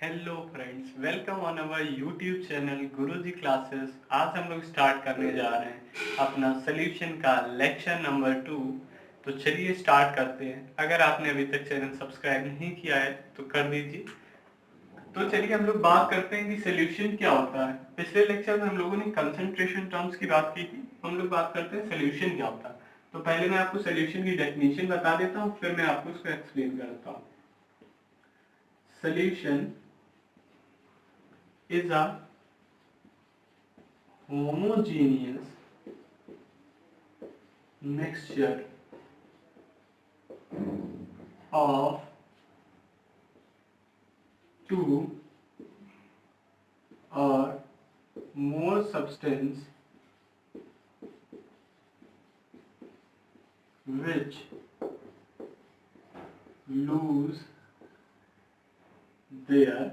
Hello friends, welcome on our YouTube channel Guruji classes. आज हम लोग स्टार्ट करने जा रहे हैं अपना सोल्यूशन का लेक्चर नंबर 2। तो चलिए स्टार्ट करते हैं। अगर आपने अभी तक चैनल सब्सक्राइब नहीं किया है तो कर दीजिए। तो चलिए हम लोग बात करते हैं कि सोल्यूशन क्या होता है। पिछले लेक्चर में हम लोगों ने कंसंट्रेशन टर्म्स की बात की थी। हम लोग बात करते हैं सोल्यूशन क्या होता है। तो पहले मैं आपको सोल्यूशन की डेफिनेशन बता देता हूँ, फिर मैं आपको इसको एक्सप्लेन करता हूँ। Solution is a homogeneous mixture of two or more substance which lose their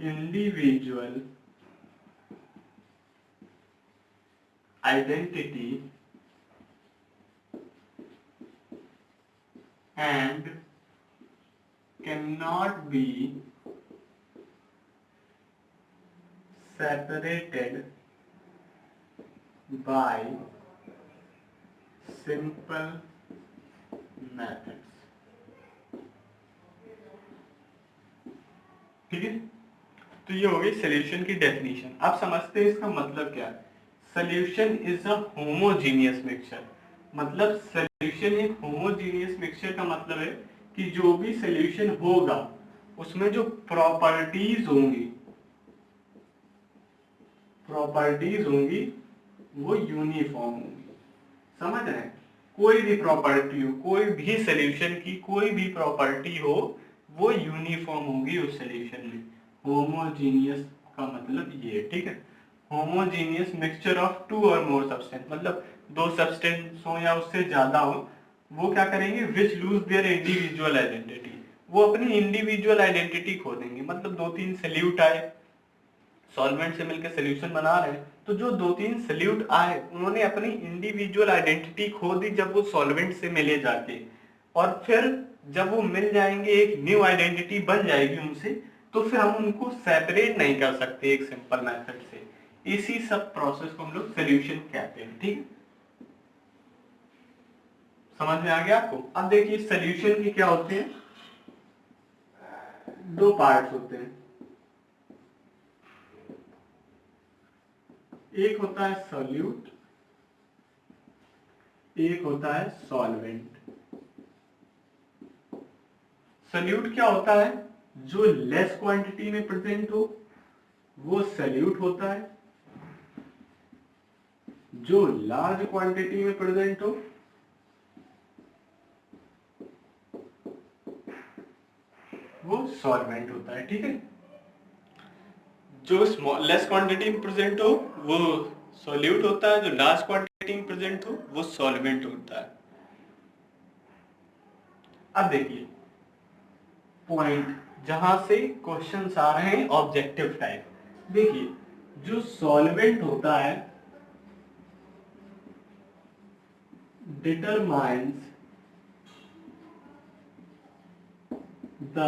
individual identity and cannot be separated by simple methods। ठीक है, तो ये हो गई सोल्यूशन की डेफिनेशन। आप समझते हैं इसका मतलब क्या है। Solution is a homogeneous mixture. मतलब सोल्यूशन एक होमोजीनियस मिक्सचर का मतलब है कि जो भी सोल्यूशन होगा उसमें जो प्रॉपर्टीज होंगी वो यूनिफॉर्म होंगी। समझ रहे हैं, कोई भी प्रॉपर्टी हो, कोई भी सोल्यूशन की कोई भी प्रॉपर्टी हो वो यूनिफॉर्म होगी उस सोल्यूशन में। होमोजीनियस का मतलब ये, ठीक है। होमोजीनियस मिक्सचर ऑफ टू और मोर सब्सटेंस, मतलब दो सब्सटेंस हो या उससे ज्यादा हो, वो क्या करेंगे, विच लूज देयर इंडिविजुअल आइडेंटिटी, वो अपनी इंडिविजुअल आइडेंटिटी खो देंगे। मतलब दो तीन सल्यूट आए, सॉल्वेंट से मिलकर सोल्यूशन बना रहे हैं, तो जो दो तीन सल्यूट आए उन्होंने अपनी इंडिविजुअल आइडेंटिटी खो दी जब वो सॉल्वेंट से मिले जाके, और फिर जब वो मिल जाएंगे एक न्यू आइडेंटिटी बन जाएगी उनसे, तो फिर हम उनको सेपरेट नहीं कर सकते एक सिंपल मेथड से। इसी सब प्रोसेस को हम लोग सोल्यूशन कहते हैं। ठीक, समझ में आ गया आपको। अब देखिए सोल्यूशन के क्या होते हैं, दो पार्ट्स होते हैं। एक होता है सॉल्यूट, एक होता है सॉल्वेंट। सॉल्यूट क्या होता है, जो लेस क्वांटिटी में प्रेजेंट हो वो सॉल्यूट होता है, जो लार्ज क्वांटिटी में प्रेजेंट हो वो सॉल्वेंट होता है। ठीक है, जो लेस क्वांटिटी में प्रेजेंट हो वो सॉल्यूट होता है, जो लार्ज क्वांटिटी में प्रेजेंट हो वो सॉल्वेंट होता है। अब देखिए पॉइंट जहां से क्वेश्चंस आ रहे हैं ऑब्जेक्टिव टाइप। देखिए जो सॉल्वेंट होता है determines the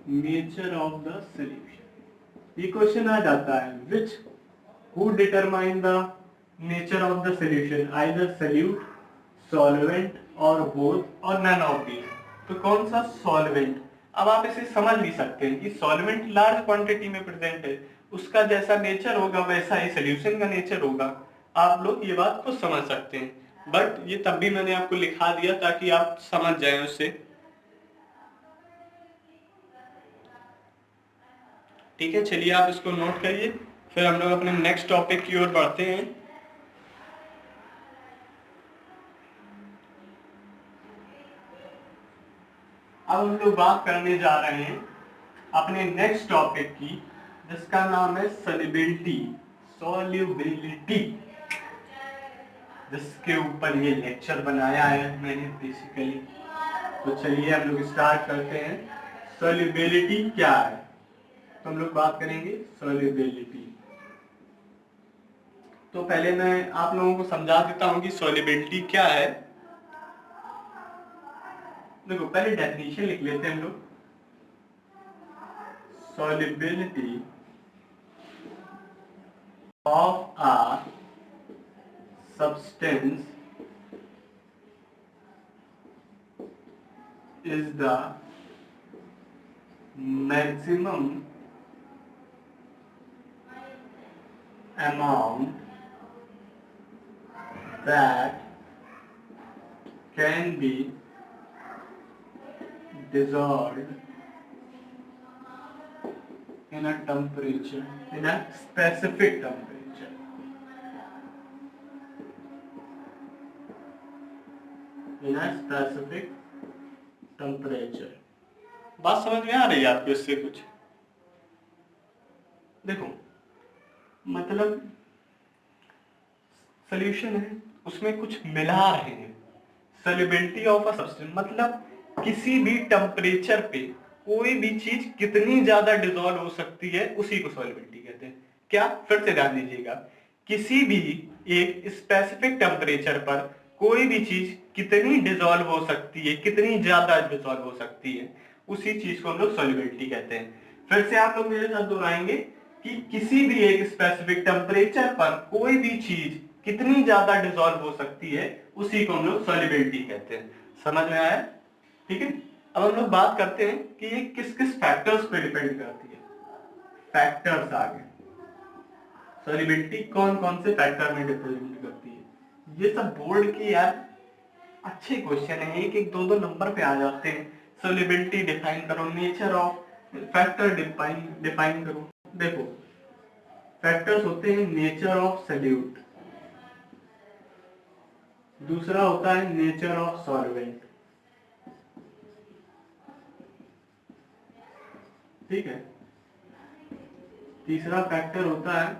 nature of the solution. ये क्वेश्चन आ जाता है, which who determine the nature of the solution, either solute, solvent और बोथ और नन ऑफ दीज। तो कौन सा सॉल्वेंट। अब आप इसे समझ भी सकते हैं कि सॉल्वेंट लार्ज क्वांटिटी में प्रेजेंट है, उसका जैसा नेचर होगा वैसा ही सॉल्यूशन का नेचर होगा। आप लोग ये बात को समझ सकते हैं, बट ये तब भी मैंने आपको लिखा दिया ताकि आप समझ जाएं उससे। ठीक है, चलिए आप इसको नोट करिए, फिर हम लोग अपने नेक्स्ट टॉपिक की ओर बढ़ते हैं। अब हम लोग बात करने जा रहे हैं अपने नेक्स्ट टॉपिक की, जिसका नाम है सॉल्युबिलिटी। सॉल्युबिलिटी जिसके ऊपर ये लेक्चर बनाया है मैंने बेसिकली। तो चलिए हम लोग स्टार्ट करते हैं। सॉल्युबिलिटी क्या है, तो हम लोग बात करेंगे सॉल्युबिलिटी। तो पहले मैं आप लोगों को समझा देता हूं कि सॉल्युबिलिटी क्या है। देखो पहले डेफिनेशन लिख लेते हैं हम लोग। solubility of a substance is the maximum amount that can be dissolved in a temperature, in a specific temperature. In a specific temperature. बात समझ में आ रही है आपको इससे कुछ? देखो, मतलब सोल्यूशन है, उसमें कुछ मिला रहे हैं। सॉल्युबिलिटी ऑफ अ सब्सटेंस मतलब किसी भी टेम्परेचर पे कोई भी चीज कितनी ज्यादा डिसॉल्व हो सकती है, उसी को सॉल्युबिलिटी कहते हैं। क्या? फिर से ध्यान दीजिएगा, किसी भी एक स्पेसिफिक टेम्परेचर पर कोई भी चीज कितनी डिसॉल्व हो सकती है, कितनी ज्यादा डिसॉल्व हो सकती है, उसी चीज को हम लोग सॉल्युबिलिटी कहते हैं। फिर से आप लोग मेरे साथ दोहराएंगे कि किसी भी एक स्पेसिफिक टेम्परेचर पर कोई भी चीज कितनी ज्यादा डिसॉल्व हो सकती है, उसी को हम लोग सॉल्युबिलिटी कहते हैं। समझ में आया? ठीक है। अब हम लोग बात करते हैं कि ये किस किस फैक्टर्स पे डिपेंड करती है। फैक्टर्स आ गए, सॉल्युबिलिटी कौन कौन से फैक्टर में डिपेंड करती है। ये सब बोर्ड की यार अच्छे क्वेश्चन है, एक एक दो दो नंबर पे आ जाते हैं। सॉल्युबिलिटी डिफाइन करो, नेचर ऑफ फैक्टर डिफाइन करो। देखो, फैक्टर्स होते हैं नेचर ऑफ सॉल्यूट, दूसरा होता है नेचर ऑफ सॉल्वेंट, ठीक है। तीसरा फैक्टर होता है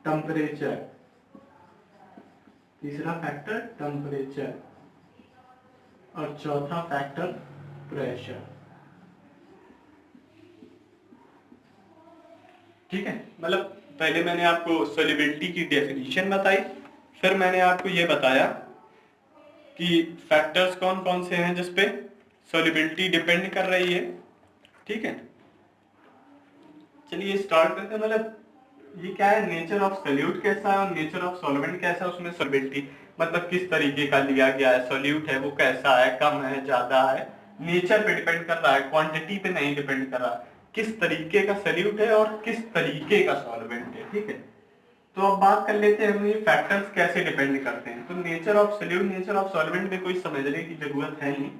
टेम्परेचर, तीसरा फैक्टर टेम्परेचर, और चौथा फैक्टर प्रेशर। ठीक है, मतलब पहले मैंने आपको सॉल्युबिलिटी की डेफिनेशन बताई, फिर मैंने आपको ये बताया कि फैक्टर्स कौन कौन से हैं जिसपे सॉल्युबिलिटी डिपेंड कर रही है। ठीक है, चलिए स्टार्ट करते हैं। मतलब ये क्या है, नेचर ऑफ सॉल्यूट कैसा है और नेचर ऑफ सॉल्वेंट कैसा है, उसमें सॉल्युबिलिटी मतलब किस तरीके का लिया गया है, सॉल्यूट है वो कैसा है, कम है ज्यादा है, नेचर पे डिपेंड कर रहा है, क्वांटिटी पे नहीं डिपेंड कर रहा, किस तरीके का सॉल्यूट है और किस तरीके का सॉल्वेंट है। ठीक है, तो अब बात कर लेते हैं हम ये फैक्टर्स कैसे डिपेंड करते हैं। तो nature of solute, nature of solvent में कोई समझने की जरूरत है नहीं।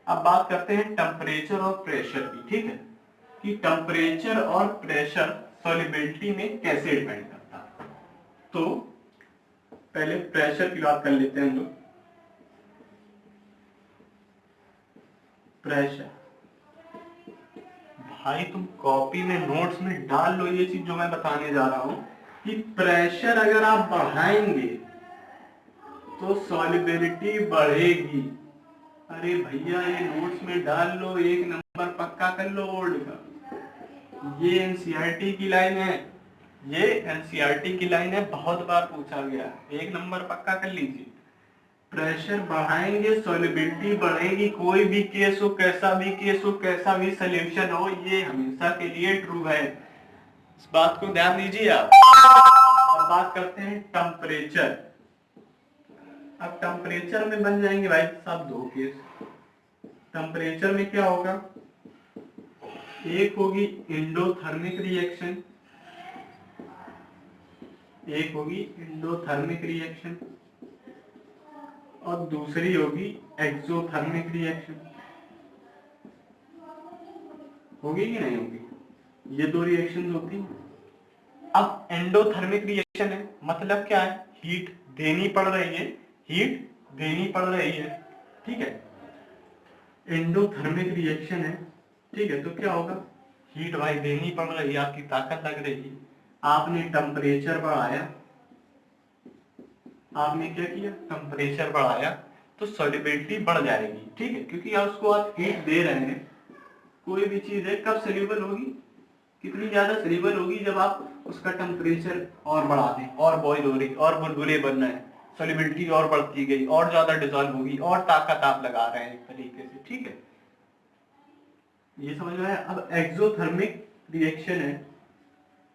अब बात करते हैं टेम्परेचर और प्रेशर की। ठीक है, कि टेम्परेचर और प्रेशर सॉल्युबिलिटी में कैसे डिपेंड करता है। तो पहले प्रेशर की बात कर लेते हैं हम लोग। प्रेशर, भाई तुम कॉपी में नोट्स में डाल लो ये चीज जो मैं बताने जा रहा हूं, कि प्रेशर अगर आप बढ़ाएंगे तो सॉल्युबिलिटी बढ़ेगी। अरे भैया ये नोट्स में डाल लो, एक नंबर पक्का कर लो बोर्ड का। ये एनसीईआरटी की लाइन है, ये एनसीईआरटी की लाइन है, बहुत बार पूछा गया, एक नंबर पक्का कर लीजिए। प्रेशर बढ़ाएंगे सॉल्युबिलिटी बढ़ेगी, कोई भी केस हो, कैसा भी केस हो, कैसा भी सोल्यूशन हो, ये हमेशा के लिए ट्रू है, इस बात को ध्यान दीजिए आप। अब बात करते हैं टेम्परेचर। अब टेम्परेचर में बन जाएंगे भाई साहब दो केस। टेम्परेचर में क्या होगा, एक होगी एंडोथर्मिक रिएक्शन, एक होगी एंडोथर्मिक रिएक्शन और दूसरी होगी एक्सोथर्मिक रिएक्शन। होगी कि नहीं होगी, ये दो रिएक्शन होती हैं। अब एंडोथर्मिक रिएक्शन है, मतलब क्या है, हीट देनी पड़ रही है, हीट देनी पड़ रही है। ठीक है, एंडोथर्मिक रिएक्शन है। ठीक है, तो क्या होगा, हीट भाई देनी पड़ रही है, आपकी ताकत लग रही है, आपने टेम्परेचर बढ़ाया, आपने क्या किया, टेम्परेचर बढ़ाया, तो सॉल्युबिलिटी बढ़ जाएगी। ठीक है, क्योंकि उसको आप हीट दे रहे हैं। कोई भी चीज है कब सोल्यूबल होगी, कितनी ज्यादा सोल्यूबल होगी, जब आप उसका टेम्परेचर और बढ़ा दें, और बॉइल हो रही, और बुलबुले बन रहे हैं, सॉल्युबिलिटी और बढ़ती गई, और ज्यादा डिसॉल्व होगी, और ताकत आप लगा रहे हैं एक तरीके से। ठीक है, ये समझ में आया। अब एक्सोथर्मिक रिएक्शन है,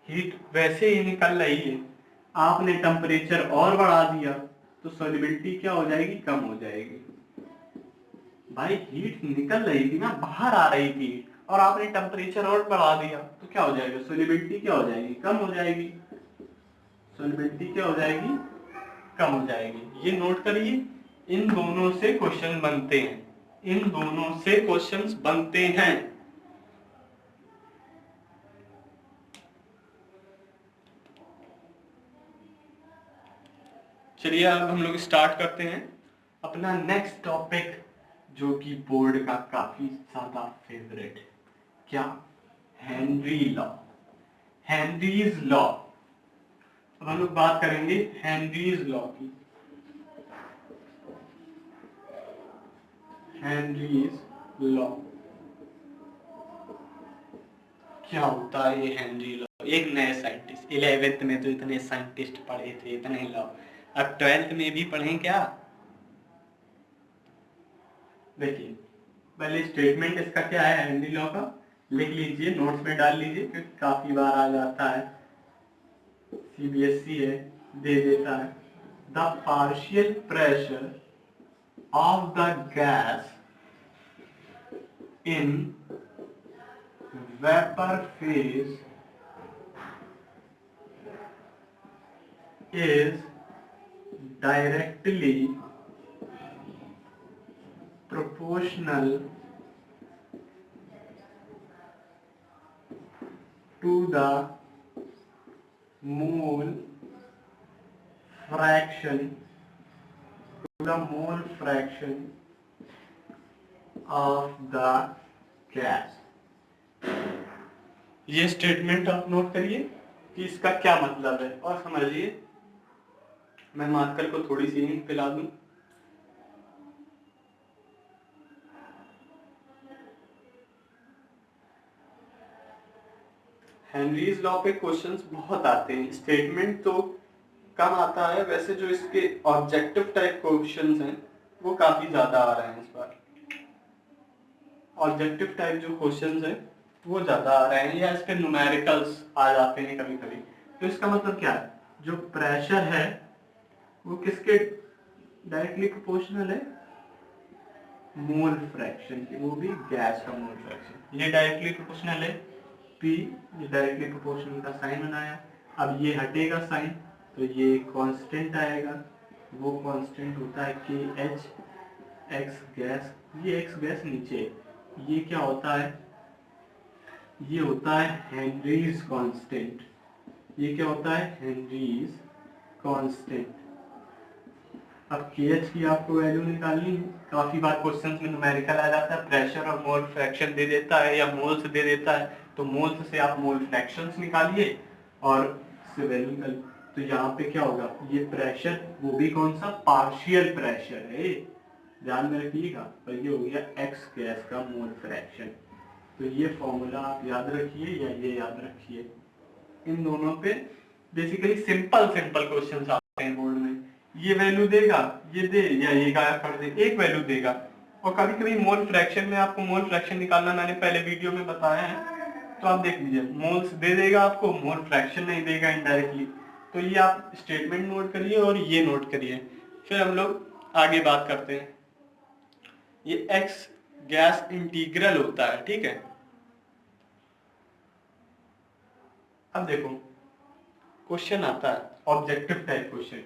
हीट वैसे ही निकल रही है, आपने टेम्परेचर और बढ़ा दिया तो सॉल्युबिलिटी क्या हो जाएगी, कम हो जाएगी। भाई हीट निकल रही थी ना, बाहर आ रही थी, और आपने टेम्परेचर और बढ़ा दिया तो क्या हो जाएगा, सॉल्युबिलिटी क्या हो जाएगी, कम हो जाएगी। सॉल्युबिलिटी क्या हो जाएगी, कम हो जाएगी। ये नोट करिए, इन दोनों से क्वेश्चन बनते हैं, इन दोनों से क्वेश्चंस बनते हैं। चलिए अब हम लोग स्टार्ट करते हैं अपना नेक्स्ट टॉपिक, जो कि बोर्ड का काफी ज्यादा फेवरेट है। क्या, हेनरी लॉ, हेनरीज लॉ। अब हम लोग बात करेंगे हेनरीज लॉ की। हेनरीज लॉ क्या होता है, ये हेनरी लॉ? एक नए साइंटिस्ट, 11th में तो इतने साइंटिस्ट पढ़े थे, इतने लॉ, अब 12th में भी पढ़ें क्या? देखिए पहले स्टेटमेंट इसका क्या है हेनरी लॉ का, लिख लीजिए, नोट्स में डाल लीजिए, क्योंकि काफी बार आ जाता है, सीबीएसई है, दे देता है। The partial pressure of the gas in vapor phase is directly proportional to the mole fraction of the gas। ये स्टेटमेंट आप नोट करिए कि इसका क्या मतलब है, और समझिए। मैं मार्कर को थोड़ी सी इंक पिला दूं। हेनरीज लॉ पे क्वेश्चंस बहुत आते हैं, स्टेटमेंट तो कम आता है, वैसे जो इसके ऑब्जेक्टिव टाइप क्वेश्चंस हैं वो काफी ज्यादा आ रहे हैं इस बार। ऑब्जेक्टिव टाइप जो क्वेश्चंस हैं वो ज्यादा आ रहे हैं, या इसके न्यूमेरिकल्स आ जाते हैं कभी कभी। तो इसका मतलब क्या है, जो प्रेशर है वो किसके डायरेक्टली प्रोपोर्शनल है, मोल फ्रैक्शन की, वो भी गैस का मोल फ्रैक्शन, ये डायरेक्टली प्रोपोर्शनल है। पी, ये डायरेक्टली प्रोपोर्शनल का साइन बनाया। अब ये हटेगा साइन तो ये कांस्टेंट आएगा, वो कांस्टेंट होता है के एच, एक्स गैस, ये एक्स गैस नीचे, ये क्या होता है, ये होता है हेनरीज कांस्टेंट। ये क्या होता है, हेनरीज कांस्टेंट। अब KH की आपको वैल्यू निकालनी है, काफी बार क्वेश्चंस में न्यूमेरिकल आ जाता है, प्रेशर और मोल फ्रैक्शन दे देता है या मोल्स दे देता है, तो मोल्स से आप मोल फ्रैक्शंस निकालिए और से वैल्यू निकालिए। तो यहाँ पे क्या होगा, ये प्रेशर, वो भी कौन सा, पार्शियल प्रेशर है, ध्यान में रखिएगा, और ये हो गया एक्स गैस का मोल फ्रैक्शन। तो ये फॉर्मूला आप याद रखिए या ये याद रखिए, इन दोनों पे बेसिकली सिंपल सिंपल क्वेश्चंस आते हैं बोर्ड में। ये वैल्यू देगा, ये दे, या ये गायब कर दे, एक वैल्यू देगा। और कभी कभी मोल फ्रैक्शन में आपको मोल फ्रैक्शन निकालना मैंने पहले वीडियो में बताया है, तो आप देख लीजिए, मोल्स दे देगा आपको, मोल फ्रैक्शन नहीं देगा इनडायरेक्टली। तो ये आप स्टेटमेंट नोट करिए और ये नोट करिए, फिर हम लोग आगे बात करते हैं। ये एक्स गैस इंटीग्रल होता है, ठीक है। अब देखो क्वेश्चन आता है ऑब्जेक्टिव टाइप क्वेश्चन,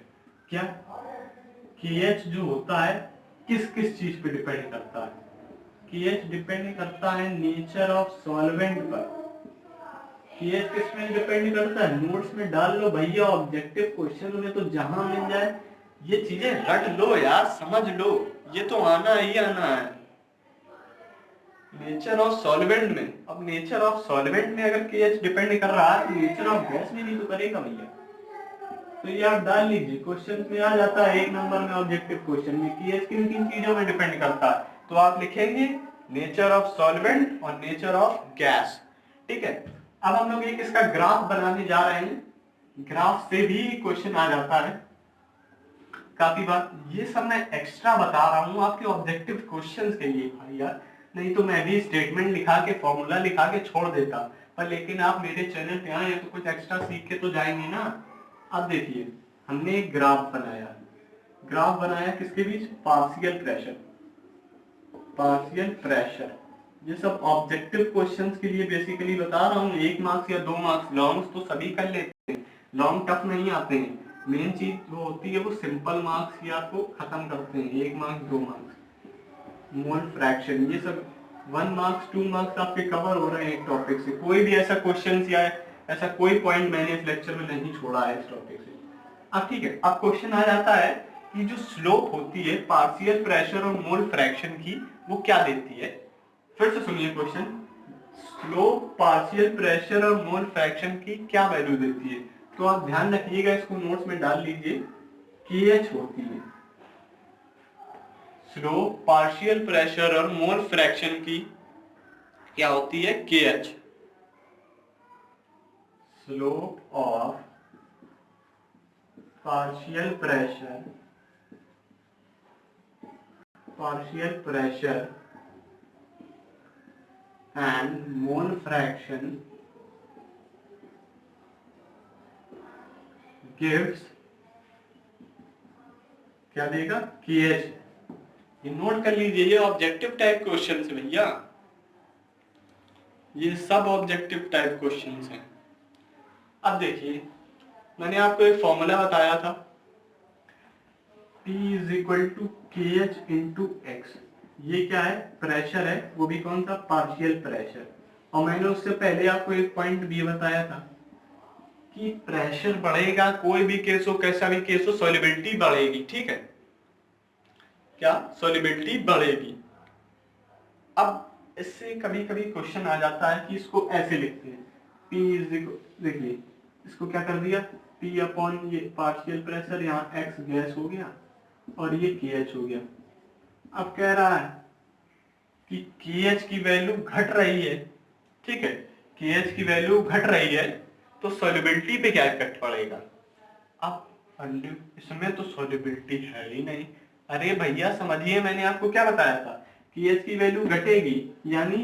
क्या KH जो होता है किस किस चीज पे डिपेंड करता है, KH डिपेंड करता है नेचर ऑफ सॉल्वेंट पर। KH किस में डिपेंड करता है, नोट्स में डाल लो भैया, ऑब्जेक्टिव क्वेश्चन में तो जहां मिल जाए ये चीजें रट लो यार, समझ लो, ये तो आना ही आना है। नेचर ऑफ सॉल्वेंट में, अब नेचर ऑफ सॉल्वेंट में अगर KH डिपेंड कर रहा है तो नेचर ऑफ गैस में भी तो करेगा भैया। तो ये आप डाल लीजिए, क्वेश्चन में आ जाता है 1 नंबर में ऑब्जेक्टिव क्वेश्चन में KH किन किन चीजों में डिपेंड करता है, तो आप लिखेंगे नेचर ऑफ सॉल्वेंट और नेचर ऑफ गैस, ठीक है। अब हम लोग एक इसका ग्राफ बनाने जा रहे हैं, ग्राफ से भी क्वेश्चन आ जाता है काफी बार। ये सब मैं एक्स्ट्रा बता रहा हूँ आपके ऑब्जेक्टिव क्वेश्चंस के लिए भाई यार, नहीं तो मैं भी स्टेटमेंट लिखा के फॉर्मूला लिखा के छोड़ देता, पर लेकिन आप मेरे चैनल पे आए तो कुछ एक्स्ट्रा सीख के तो जाएंगे ना। अब देखिए हमने एक ग्राफ बनाया, ग्राफ बनाया किसके बीच, पार्शियल प्रेशर, पार्शियल प्रेशर। ये सब ऑब्जेक्टिव क्वेश्चंस के लिए बेसिकली बता रहा हूँ, 1 मार्क्स या 2 मार्क्स, लॉन्ग्स तो सभी कर लेते हैं, लॉन्ग टफ नहीं आते हैं। मेन चीज जो होती है वो सिंपल मार्क्स ही आपको खत्म करते हैं, 1 मार्क्स 2 मार्क्स। मोल फ्रैक्शन ये सब 1 मार्क्स 2 मार्क्स आपके कवर हो रहे हैं एक टॉपिक से। कोई भी ऐसा क्वेश्चन या ऐसा कोई पॉइंट मैंने इस लेक्चर में नहीं छोड़ा है इस टॉपिक से। अब ठीक है, अब क्वेश्चन आ जाता है कि जो स्लोप होती है पार्शियल प्रेशर और मोल फ्रैक्शन की वो क्या देती है। फिर से सुनिए क्वेश्चन, स्लोप पार्शियल प्रेशर और मोल फ्रैक्शन की क्या वैल्यू देती है। तो आप ध्यान रखिएगा, इसको नोट्स में डाल लीजिए, KH होती है। स्लोप पार्शियल प्रेशर और मोल फ्रैक्शन की क्या होती है, KH। Slope of partial pressure and mole fraction gives, क्या देगा, KH। ये नोट कर लीजिए, ये ऑब्जेक्टिव टाइप क्वेश्चन है भैया, ये सब ऑब्जेक्टिव टाइप क्वेश्चन हैं। अब देखिए मैंने आपको एक फॉर्मूला बताया था, P = KH × X। ये क्या है, प्रेशर है, वो भी कौन सा, पार्शियल प्रेशर। और मैंने उससे पहले आपको एक पॉइंट भी बताया था कि प्रेशर बढ़ेगा, कोई भी केस हो, कैसा भी केस हो, सॉल्युबिलिटी बढ़ेगी, ठीक है, क्या, सॉल्युबिलिटी बढ़ेगी। अब इससे कभी कभी क्वेश्चन आ जाता है कि इसको ऐसे लिखते हैं, देखिए इसको क्या कर दिया, P/ ये पार्शियल प्रेशर, यहाँ X गैस हो गया और ये KH हो गया। अब कह रहा है कि KH की वैल्यू घट रही है, ठीक है, KH की वैल्यू घट रही है तो सॉल्युबिलिटी पे क्या इफेक्ट पड़ेगा। अब इसमें तो सॉल्युबिलिटी है ही नहीं। अरे भैया समझिए, मैंने आपको क्या बताया था, KH की वैल्यू घटेगी यानी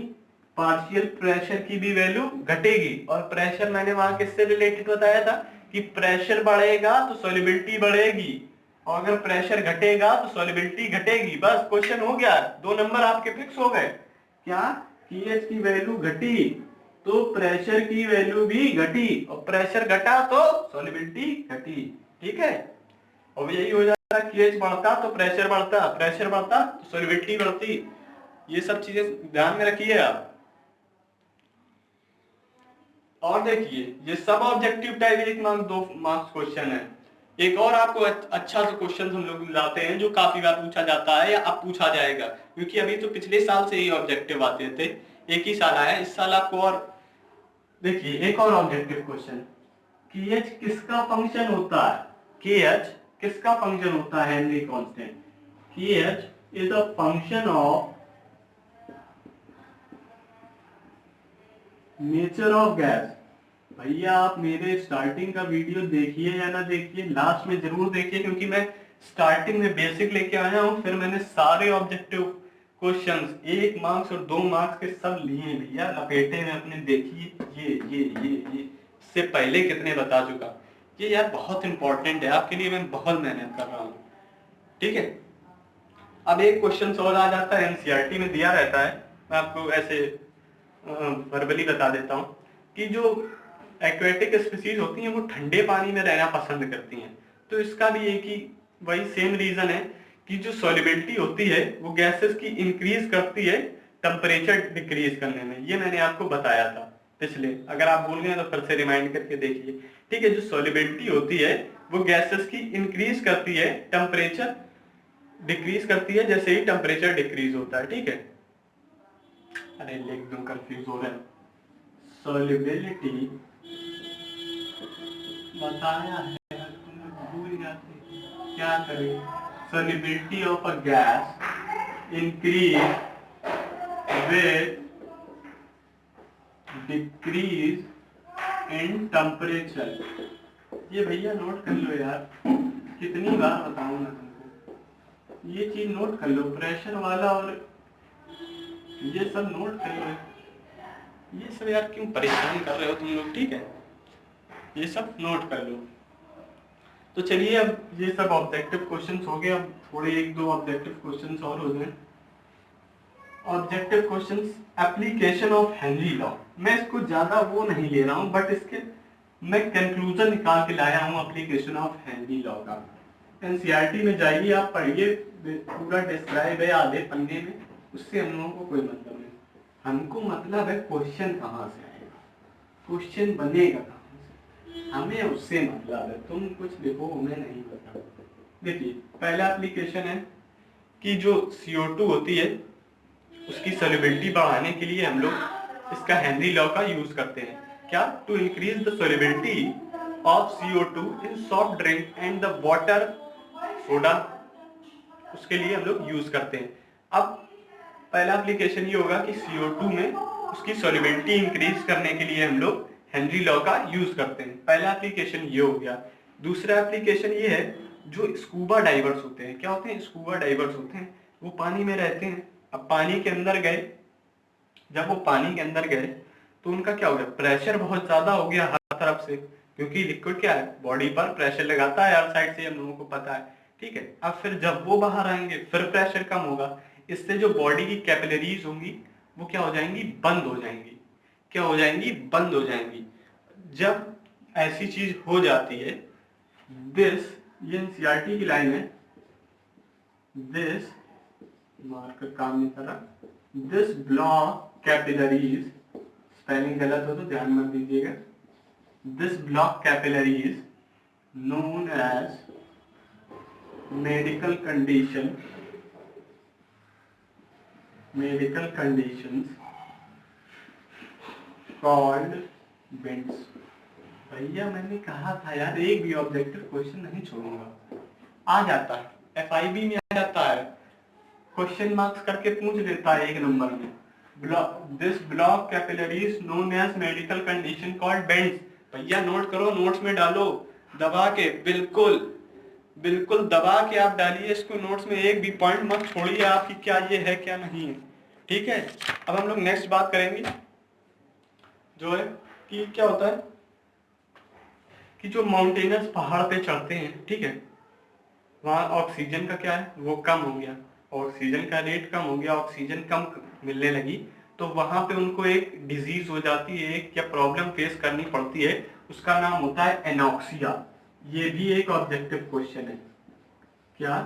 पार्शियल प्रेशर की भी वैल्यू घटेगी। और प्रेशर मैंने वहां किससे रिलेटेड बताया था कि प्रेशर बढ़ेगा तो सॉल्युबिलिटी बढ़ेगी, और अगर प्रेशर घटेगा तो सॉल्युबिलिटी घटेगी। बस क्वेश्चन हो गया, 2 नंबर आपके फिक्स हो गए। क्या, KH की वैल्यू घटी तो प्रेशर की वैल्यू भी घटी, और प्रेशर घटा तो सॉल्युबिलिटी घटी, ठीक है। और यही हो जाता है, KH बढ़ता तो प्रेशर बढ़ता, प्रेशर बढ़ता तो सॉल्युबिलिटी बढ़ती। ये सब चीजें ध्यान में रखिए आप। और देखिए ये सब objective type 1 marks 2 marks question है। एक और आपको अच्छा सा क्वेश्चन हम लोग लाते हैं जो काफी बार पूछा जाता है या अब पूछा जाएगा, क्योंकि अभी तो पिछले साल से ही ऑब्जेक्टिव आते थे, एक ही साल आया, इस साल आपको। और देखिए एक और ऑब्जेक्टिव क्वेश्चन, KH किसका फंक्शन होता है, KH किसका फंक्शन होता है, Henry constant. KH is a function of nature of gas. भैया आप मेरे स्टार्टिंग का वीडियो देखिए या ना देखिए, लास्ट में जरूर देखिए, क्योंकि मैं स्टार्टिंग में बेसिक लेके आया हूं, फिर मैंने सारे ऑब्जेक्टिव क्वेश्चंस 1 मार्क्स और 2 मार्क्स के सब लिए भैया लपेटे में अपने। देखिए ये इससे पहले कितने बता चुका। ये यार बहुत इंपॉर्टेंट है आपके लिए, मैं बहुत मेहनत कर रहा हूँ, ठीक है। अब एक क्वेश्चन और आ जाता है, एनसीईआरटी में दिया रहता है, मैं आपको ऐसे वर्बली बता देता हूँ कि जो एक्वेटिक स्पीसीज होती हैं वो ठंडे पानी में रहना पसंद करती हैं। तो इसका भी एक ही वही सेम रीजन है कि जो सॉल्युबिलिटी होती है वो गैसेस की इंक्रीज करती है टेम्परेचर डिक्रीज करने में। ये मैंने आपको बताया था पिछले, अगर आप भूल गए तो फिर से रिमाइंड करके देखिए, ठीक है। जो सॉल्युबिलिटी होती है वो गैसेस की इंक्रीज करती है, टेम्परेचर डिक्रीज करती है जैसे ही टेम्परेचर डिक्रीज होता है, ठीक है। अरे लिख दूं, कंफ्यूज हो रहा है। सॉल्युबिलिटी बताया है, भूल जाते, क्या करें। Solubility of a gas increase with decrease in temperature. ये भैया नोट कर लो यार, कितनी बार बताऊं मैं तुमको, ये चीज नोट कर लो, प्रेशर वाला और ये सब नोट कर लो। ये सब यार क्यों परेशान कर रहे हो तुम लोग, ठीक है, ये सब नोट कर लो। तो चलिए अब ये सब ऑब्जेक्टिव क्वेश्चंस हो गए, अब थोड़े एक दो ऑब्जेक्टिव क्वेश्चंस और हो जाए। Objective questions, application of Henry law. मैं इसको ज्यादा वो नहीं ले रहा हूँ, बट इसके मैं कंक्लूजन निकाल के लाया हूँ एप्लीकेशन ऑफ हेनरी लॉ का। एनसीईआरटी में जाइए, आप पढ़िए, पूरा डिस्क्राइब है आधे पन्ने में, उससे हम लोगों को कोई मतलब नहीं। हमको मतलब है क्वेश्चन कहाँ से आएगा, क्वेश्चन बनेगा कहाँ से, हमें उससे मतलब है। तुम कुछ लिखो, हमें नहीं पता। देखिए पहला एप्लीकेशन है कि जो CO2 होती है उसकी सॉल्युबिलिटी बढ़ाने के लिए हम लोग इसका हेनरी लॉ का यूज करते हैं। क्या? To increase the solubility of CO2 in soft drink and the water soda, उसके लिए हम लोग यूज करते हैं। अब पहला एप्लीकेशन ये होगा कि CO2 में उसकी सॉल्युबिलिटी इंक्रीज करने के लिए हम लोग हेनरी लॉ का यूज करते हैं। पहला एप्लीकेशन ये हो गया। दूसरा एप्लीकेशन ये है, जो स्कूबा डाइवर्स होते हैं, क्या होते हैं? स्कूबा डाइवर्स होते हैं, वो पानी में रहते हैं। अब पानी के अंदर गए, जब वो पानी के अंदर गए तो उनका क्या हो गया? प्रेशर बहुत ज्यादा हो गया हर तरफ से, क्योंकि लिक्विड क्या है, बॉडी पर प्रेशर लगाता है हर साइड से, हम लोगों को पता है, ठीक है। अब फिर जब वो बाहर आएंगे फिर प्रेशर कम होगा, इससे जो बॉडी की कैपिलरीज होंगी वो क्या हो जाएंगी? बंद हो जाएंगी। क्या हो जाएंगी? बंद हो जाएंगी। जब ऐसी चीज हो जाती है, दिस, ये एनसीईआरटी की लाइन है, दिस मार्कर काम नहीं कर रहा, दिस ब्लॉक कैपिलरीज, स्पेलिंग गलत हो तो ध्यान मत दीजिएगा, this block capillaries known as medical condition, medical conditions called bends. भैया मैंने कहा था यार, एक भी ऑब्जेक्टिव क्वेश्चन नहीं छोड़ूंगा। आ जाता है, FIB में आ जाता है, क्वेश्चन मार्क्स करके पूछ लेता है 1 नंबर में। This block capillaries known as medical condition called bends. भैया नोट करो, नोट्स में डालो दबा के, बिल्कुल बिल्कुल दबा के आप डालिए इसको नोट्स में, एक भी पॉइंट मत छोड़िए आपकी क्या ये है क्या नहीं है, ठीक है। अब हम लोग नेक्स्ट बात करेंगे, जो है कि क्या होता है कि जो माउंटेनर्स पहाड़ पे चढ़ते हैं, ठीक है, वहाँ ऑक्सीजन का क्या है, वो कम हो गया, ऑक्सीजन का रेट कम हो गया, ऑक्सीजन कम मिलने लगी, तो वहां पे उनको एक डिजीज हो जाती है, एक क्या प्रॉब्लम फेस करनी पड़ती है, उसका नाम होता है एनॉक्सिया। ये भी एक ऑब्जेक्टिव क्वेश्चन है। क्या?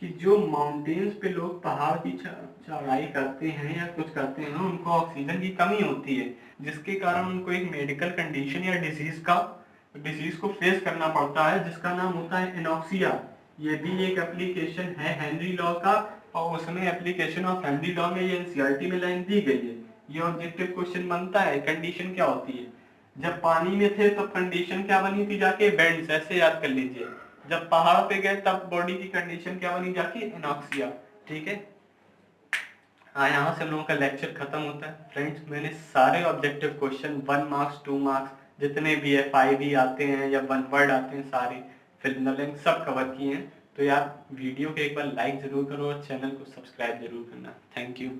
कि जो माउंटेन्स पे लोग पहाड़ की चढ़ाई करते हैं या कुछ करते हैं, उनको ऑक्सीजन की कमी होती है, जिसके कारण उनको एक मेडिकल कंडीशन या डिजीज को फेस करना पड़ता है, जिसका नाम होता है एनॉक्सिया। ये भी एक एप्लीकेशन है हेनरी लॉ का, और उसमें एप्लीकेशन ऑफ हेनरी लॉ में ये एनसीईआरटी में लाइन दी गई है। ये ऑब्जेक्टिव क्वेश्चन बनता है। कंडीशन क्या होती है? जब पानी में थे तब कंडीशन क्या बनी थी जाके? बेंड्स, ऐसे याद कर लीजिए। जब पहाड़ पे गए तब बॉडी की कंडीशन क्या बनी जाके? एनॉक्सिया, ठीक है। यहाँ से हम लोगों का लेक्चर खत्म होता है फ्रेंड्स। मैंने सारे ऑब्जेक्टिव क्वेश्चन 1 मार्क्स 2 मार्क्स जितने भी FIB आते हैं या 1 वर्ड आते हैं, सारे फिल इन द ब्लैंक सब कवर किए हैं। तो यार वीडियो को एक बार लाइक जरूर करो और चैनल को सब्सक्राइब जरूर करना। Thank you.